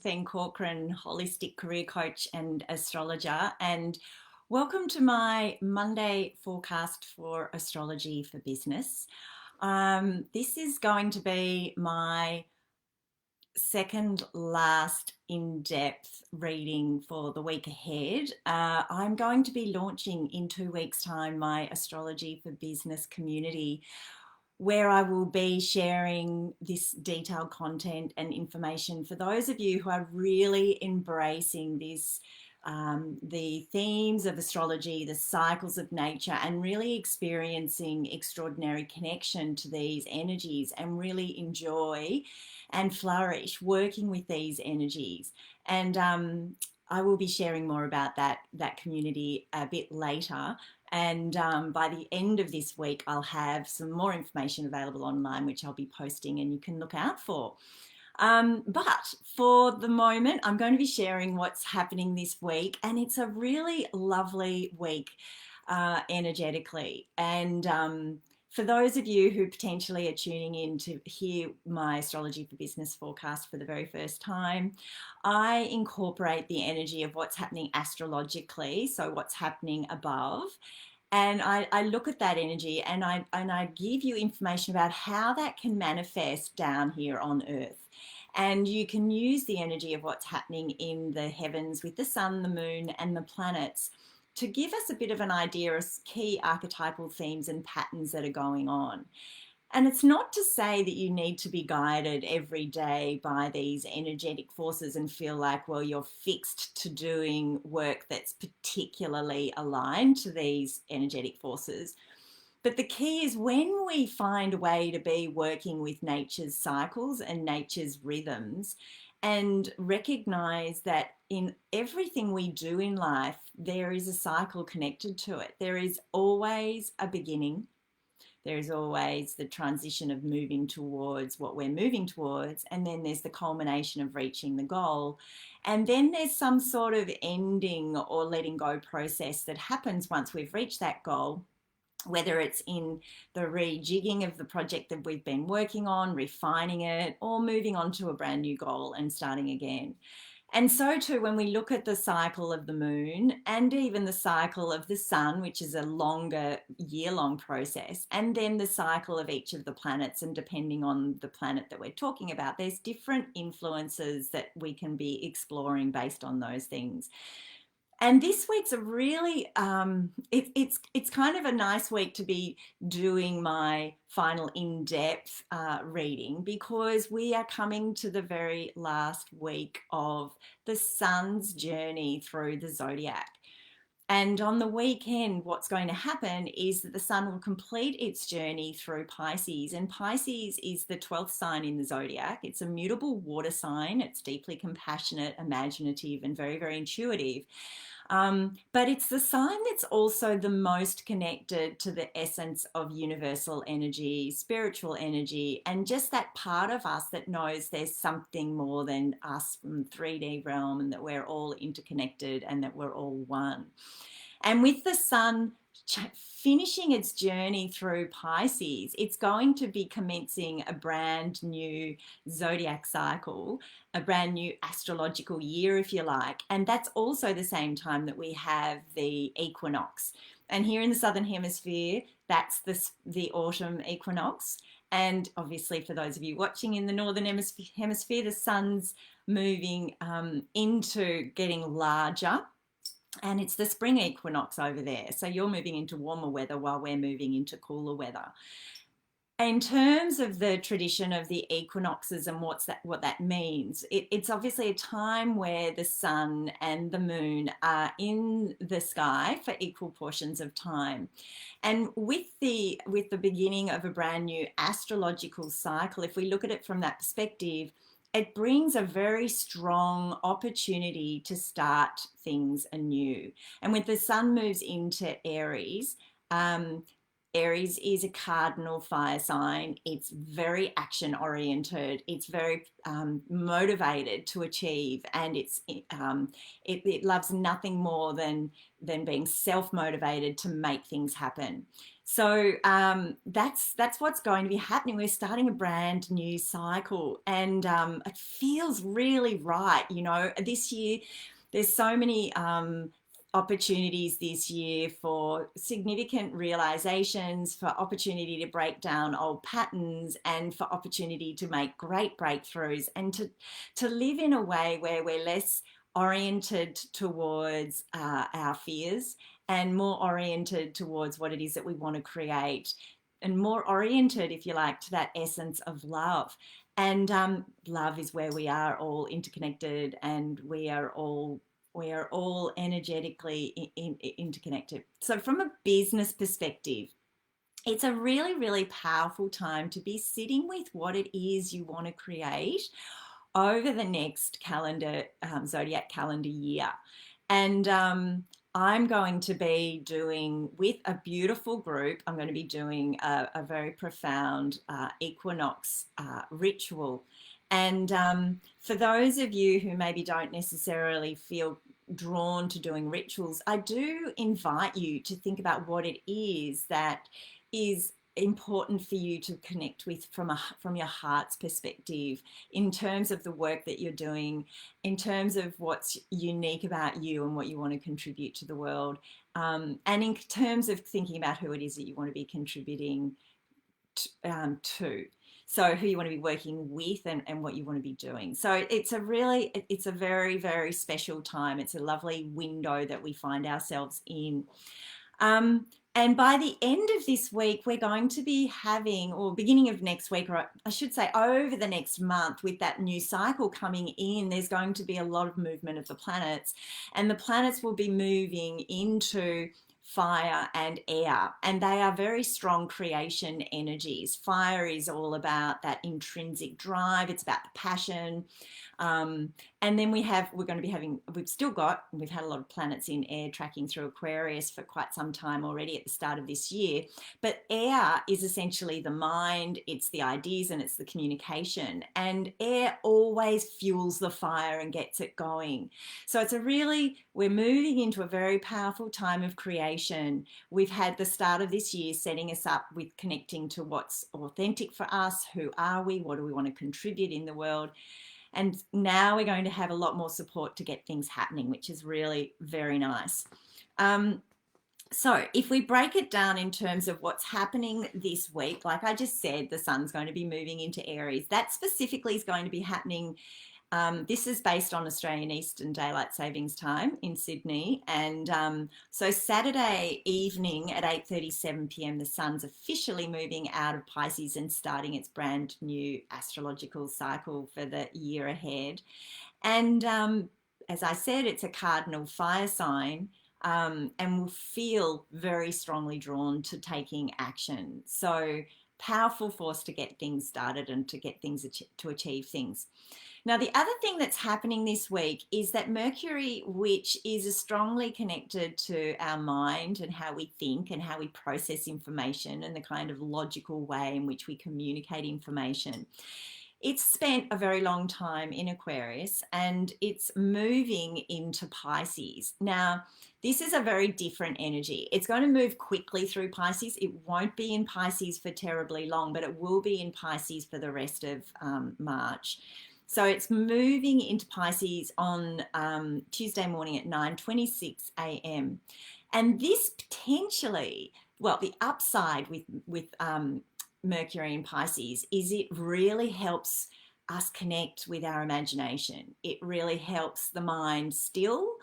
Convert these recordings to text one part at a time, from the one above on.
Josephine Corcoran, holistic career coach and astrologer, and welcome to my Monday forecast for astrology for business. This is going to be my second last in-depth reading for the week ahead. I'm going to be launching in 2 weeks' time my astrology for business community, where I will be sharing this detailed content and information for those of you who are really embracing this, the themes of astrology, the cycles of nature, and really experiencing extraordinary connection to these energies and really enjoy and flourish working with these energies. And I will be sharing more about that community a bit later. And by the end of this week, I'll have some more information available online, which I'll be posting and you can look out for. But for the moment, I'm going to be sharing what's happening this week. And it's a really lovely week energetically. And for those of you who potentially are tuning in to hear my Astrology for Business forecast for the very first time, I incorporate the energy of what's happening astrologically, so what's happening above, and I look at that energy and I give you information about how that can manifest down here on Earth. And you can use the energy of what's happening in the heavens with the sun, the moon, and the planets to give us a bit of an idea of key archetypal themes and patterns that are going on. And it's not to say that you need to be guided every day by these energetic forces and feel like, well, you're fixed to doing work that's particularly aligned to these energetic forces. But the key is when we find a way to be working with nature's cycles and nature's rhythms and recognize that in everything we do in life, there is a cycle connected to it. There is always a beginning. There is always the transition of moving towards what we're moving towards, and then there's the culmination of reaching the goal. And then there's some sort of ending or letting go process that happens once we've reached that goal, whether it's in the rejigging of the project that we've been working on, refining it, or moving on to a brand new goal and starting again. And so too, when we look at the cycle of the moon and even the cycle of the sun, which is a longer year-long process, and then the cycle of each of the planets, and depending on the planet that we're talking about, there's different influences that we can be exploring based on those things. And this week's a really, it's kind of a nice week to be doing my final in-depth reading, because we are coming to the very last week of the sun's journey through the zodiac. And on the weekend, what's going to happen is that the sun will complete its journey through Pisces. And Pisces is the 12th sign in the zodiac. It's a mutable water sign. It's deeply compassionate, imaginative, and very, very intuitive. But it's the sign that's also the most connected to the essence of universal energy, spiritual energy, and just that part of us that knows there's something more than us from the 3D realm, and that we're all interconnected and that we're all one. And with the sun finishing its journey through Pisces, it's going to be commencing a brand new zodiac cycle, a brand new astrological year, if you like. And that's also the same time that we have the equinox. And here in the Southern Hemisphere, that's the autumn equinox. And obviously, for those of you watching in the Northern Hemisphere, the sun's moving into getting larger. And it's the spring equinox over there. So you're moving into warmer weather while we're moving into cooler weather. In terms of the tradition of the equinoxes and what that means, it's obviously a time where the sun and the moon are in the sky for equal portions of time. And with the beginning of a brand new astrological cycle, if we look at it from that perspective, it brings a very strong opportunity to start things anew. And when the sun moves into Aries, Aries is a cardinal fire sign. It's very action oriented. It's very motivated to achieve, and it loves nothing more than being self motivated to make things happen. So that's what's going to be happening. We're starting a brand new cycle, and it feels really right. You know, this year there's so many opportunities this year for significant realizations, for opportunity to break down old patterns, and for opportunity to make great breakthroughs, and to live in a way where we're less oriented towards our fears and more oriented towards what it is that we want to create, and more oriented, if you like, to that essence of love. And love is where we are all interconnected, and we are all energetically interconnected. So from a business perspective, it's a really, really powerful time to be sitting with what it is you want to create over the next Zodiac calendar year. And I'm going to be doing, with a beautiful group, I'm going to be doing a very profound equinox ritual. And for those of you who maybe don't necessarily feel drawn to doing rituals, I do invite you to think about what it is that is important for you to connect with from your heart's perspective, in terms of the work that you're doing, in terms of what's unique about you and what you want to contribute to the world, and in terms of thinking about who it is that you want to be contributing to. So who you want to be working with, and what you want to be doing. So it's a very, very special time. It's a lovely window that we find ourselves in. And by the end of this week, we're going to be having, or beginning of next week, or I should say over the next month, with that new cycle coming in, there's going to be a lot of movement of the planets, and the planets will be moving into fire and air, and they are very strong creation energies. Fire is all about that intrinsic drive. It's about the passion. And then we've had a lot of planets in air tracking through Aquarius for quite some time already at the start of this year. But air is essentially the mind, it's the ideas, and it's the communication. And air always fuels the fire and gets it going. So we're moving into a very powerful time of creation. We've had the start of this year setting us up with connecting to what's authentic for us. Who are we? What do we want to contribute in the world? And now we're going to have a lot more support to get things happening, which is really very nice. So if we break it down in terms of what's happening this week, like I just said, the sun's going to be moving into Aries. That specifically is going to be happening. This is based on Australian Eastern Daylight Savings Time in Sydney. And so Saturday evening at 8:37 p.m, the sun's officially moving out of Pisces and starting its brand new astrological cycle for the year ahead. And as I said, it's a cardinal fire sign, and will feel very strongly drawn to taking action. So powerful force to get things started and to get things to achieve things. Now, the other thing that's happening this week is that Mercury, which is strongly connected to our mind and how we think and how we process information and the kind of logical way in which we communicate information, it's spent a very long time in Aquarius, and it's moving into Pisces. Now, this is a very different energy. It's going to move quickly through Pisces. It won't be in Pisces for terribly long, but it will be in Pisces for the rest of March. So it's moving into Pisces on Tuesday morning at 9:26 a.m. And this potentially, well, the upside with Mercury in Pisces is it really helps us connect with our imagination. It really helps the mind still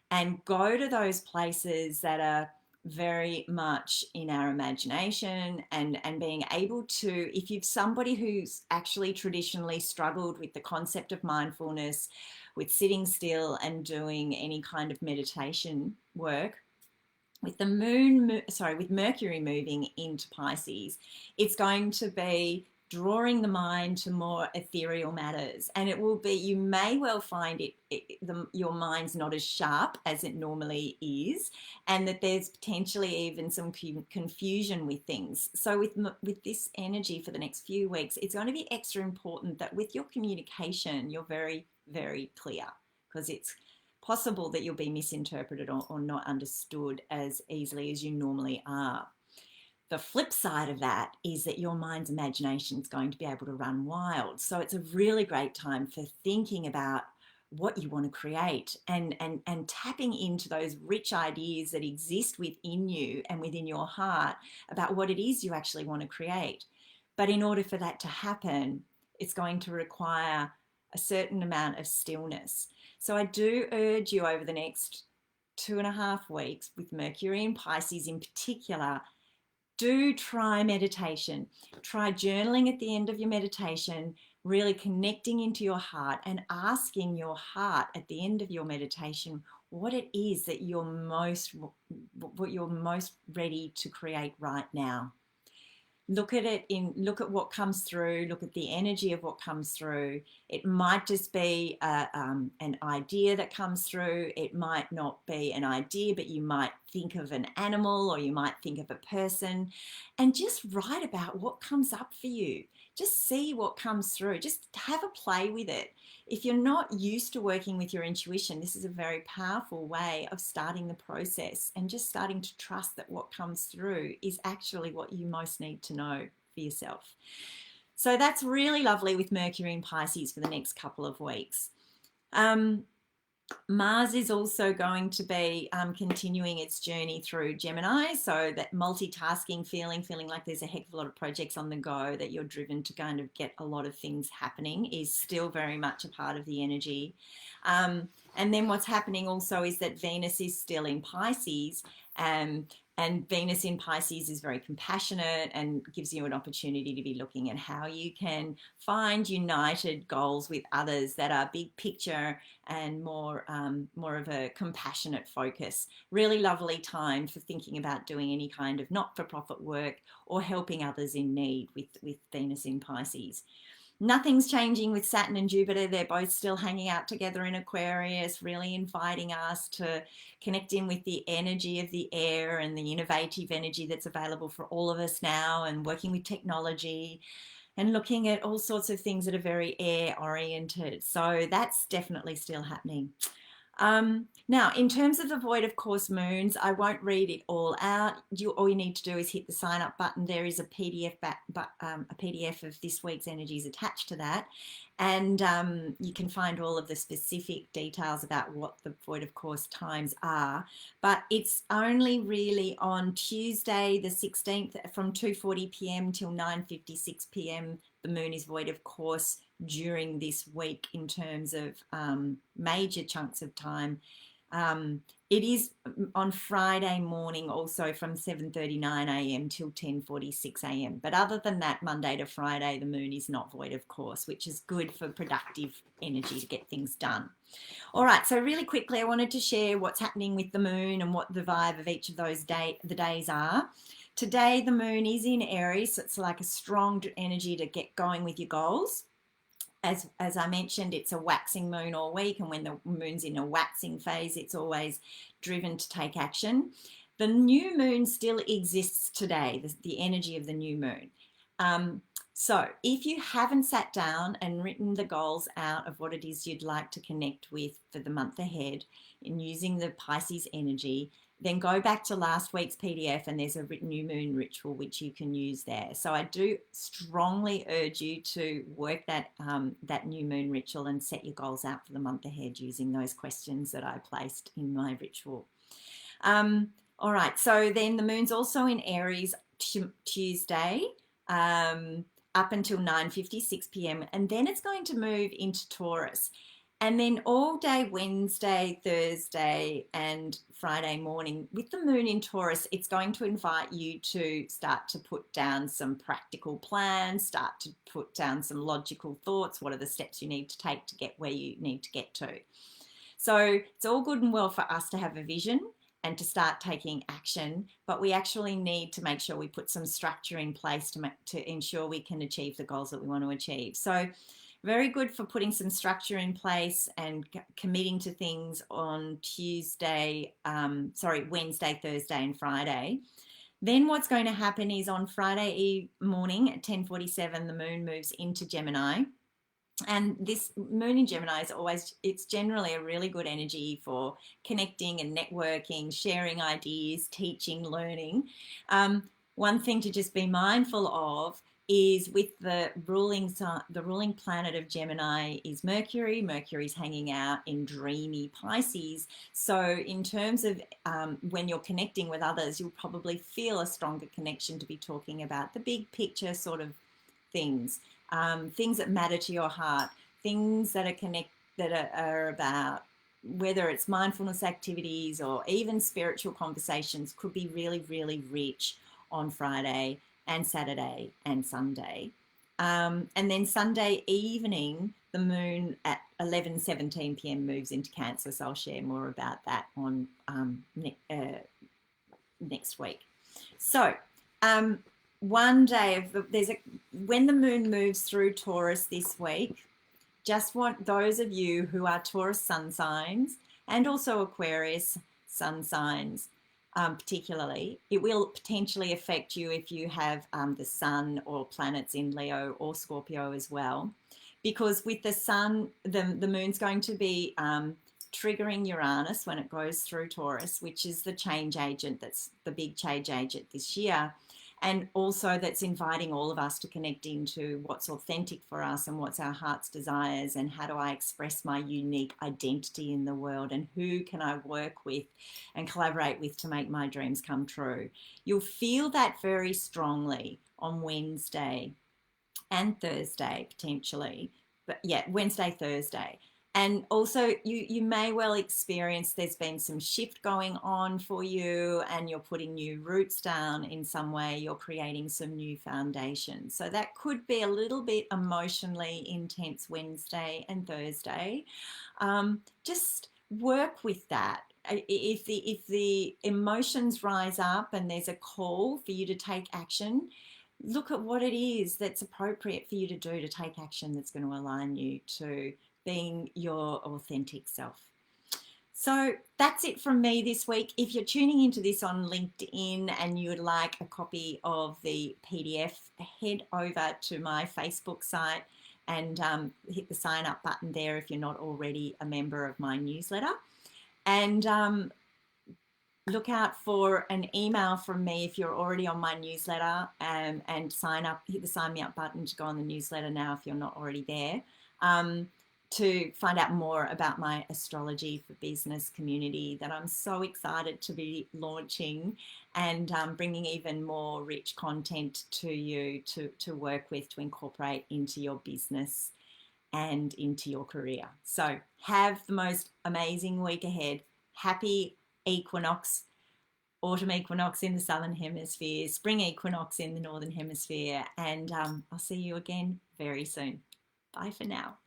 and go to those places that are very much in our imagination, and being able to, if you're somebody who's actually traditionally struggled with the concept of mindfulness, with sitting still and doing any kind of meditation work, with Mercury moving into Pisces, it's going to be drawing the mind to more ethereal matters. And it will be, you may well find your mind's not as sharp as it normally is, and that there's potentially even some confusion with things. So with this energy for the next few weeks, it's going to be extra important that with your communication, you're very, very clear, because it's possible that you'll be misinterpreted or not understood as easily as you normally are. The flip side of that is that your mind's imagination is going to be able to run wild. So it's a really great time for thinking about what you want to create and tapping into those rich ideas that exist within you and within your heart about what it is you actually want to create. But in order for that to happen, it's going to require a certain amount of stillness. So I do urge you over the next 2.5 weeks, with Mercury in Pisces in particular, do try meditation. Try journaling at the end of your meditation, really connecting into your heart and asking your heart at the end of your meditation what it is that what you're most ready to create right now. Look at what comes through, look at the energy of what comes through. It might just be an idea that comes through. It might not be an idea, but you might think of an animal, or you might think of a person, and just write about what comes up for you. Just see what comes through. Just have a play with it. If you're not used to working with your intuition, this is a very powerful way of starting the process and just starting to trust that what comes through is actually what you most need to know for yourself. So that's really lovely with Mercury in Pisces for the next couple of weeks. Mars is also going to be continuing its journey through Gemini, so that multitasking feeling like there's a heck of a lot of projects on the go, that you're driven to kind of get a lot of things happening, is still very much a part of the energy. And then what's happening also is that Venus is still in Pisces, and Venus in Pisces is very compassionate and gives you an opportunity to be looking at how you can find united goals with others that are big picture and more of a compassionate focus. Really lovely time for thinking about doing any kind of not-for-profit work or helping others in need with Venus in Pisces. Nothing's changing with Saturn and Jupiter. They're both still hanging out together in Aquarius, really inviting us to connect in with the energy of the air and the innovative energy that's available for all of us now, and working with technology and looking at all sorts of things that are very air oriented. So that's definitely still happening. Now, in terms of the void of course moons, I won't read it all out. All you need to do is hit the sign up button. There is a PDF a PDF of this week's energies attached to that, and you can find all of the specific details about what the void of course times are. But it's only really on Tuesday the 16th from 2:40 p.m. till 9:56 p.m. the moon is void of course during this week in terms of major chunks of time. It is on Friday morning also from 7:39 a.m. till 10:46 a.m. But other than that, Monday to Friday, the moon is not void of course, which is good for productive energy to get things done. All right, so really quickly, I wanted to share what's happening with the moon and what the vibe of each of those the days are. Today, the moon is in Aries, so it's like a strong energy to get going with your goals. As I mentioned, it's a waxing moon all week, and when the moon's in a waxing phase, it's always driven to take action. The new moon still exists today, the energy of the new moon. So if you haven't sat down and written the goals out of what it is you'd like to connect with for the month ahead in using the Pisces energy, then go back to last week's PDF and there's a new moon ritual which you can use there. So I do strongly urge you to work that new moon ritual and set your goals out for the month ahead using those questions that I placed in my ritual. All right, so then the moon's also in Aries Tuesday up until 9:56 p.m. and then it's going to move into Taurus. And then all day Wednesday, Thursday, and Friday morning with the moon in Taurus, it's going to invite you to start to put down some practical plans, start to put down some logical thoughts. What are the steps you need to take to get where you need to get to? So it's all good and well for us to have a vision and to start taking action, but we actually need to make sure we put some structure in place to ensure we can achieve the goals that we want to achieve. So very good for putting some structure in place and committing to things on Wednesday, Thursday, and Friday. Then what's going to happen is on Friday morning at 10:47, the moon moves into Gemini. And this moon in Gemini is it's generally a really good energy for connecting and networking, sharing ideas, teaching, learning. One thing to just be mindful of is with the ruling planet of Gemini is Mercury. Mercury's hanging out in dreamy Pisces. So in terms of when you're connecting with others, you'll probably feel a stronger connection to be talking about the big picture sort of things. Things that matter to your heart, things that are about whether it's mindfulness activities or even spiritual conversations could be really, really rich on Friday and Saturday and Sunday. And then Sunday evening, the moon at 11:17 p.m. moves into Cancer. So I'll share more about that on next week. So one day when the moon moves through Taurus this week, just want those of you who are Taurus sun signs and also Aquarius sun signs, particularly, it will potentially affect you if you have the sun or planets in Leo or Scorpio as well, because with the sun, the moon's going to be triggering Uranus when it goes through Taurus, which is the change agent, that's the big change agent this year. And also that's inviting all of us to connect into what's authentic for us and what's our heart's desires and how do I express my unique identity in the world and who can I work with and collaborate with to make my dreams come true. You'll feel that very strongly on Wednesday and Thursday potentially, but yeah, Wednesday, Thursday. And also you may well experience there's been some shift going on for you and you're putting new roots down in some way, you're creating some new foundations. So that could be a little bit emotionally intense Wednesday and Thursday. Just work with that. If the emotions rise up and there's a call for you to take action, look at what it is that's appropriate for you to do to take action that's going to align you to being your authentic self. So that's it from me this week. If you're tuning into this on LinkedIn and you would like a copy of the PDF, head over to my Facebook site and hit the sign up button there if you're not already a member of my newsletter. And look out for an email from me if you're already on my newsletter, and sign up, hit the sign me up button to go on the newsletter now if you're not already there, to find out more about my Astrology for Business community that I'm so excited to be launching and bringing even more rich content to you to work with, to incorporate into your business and into your career. So have the most amazing week ahead. Happy equinox, autumn equinox in the southern hemisphere, spring equinox in the northern hemisphere, and I'll see you again very soon. Bye for now.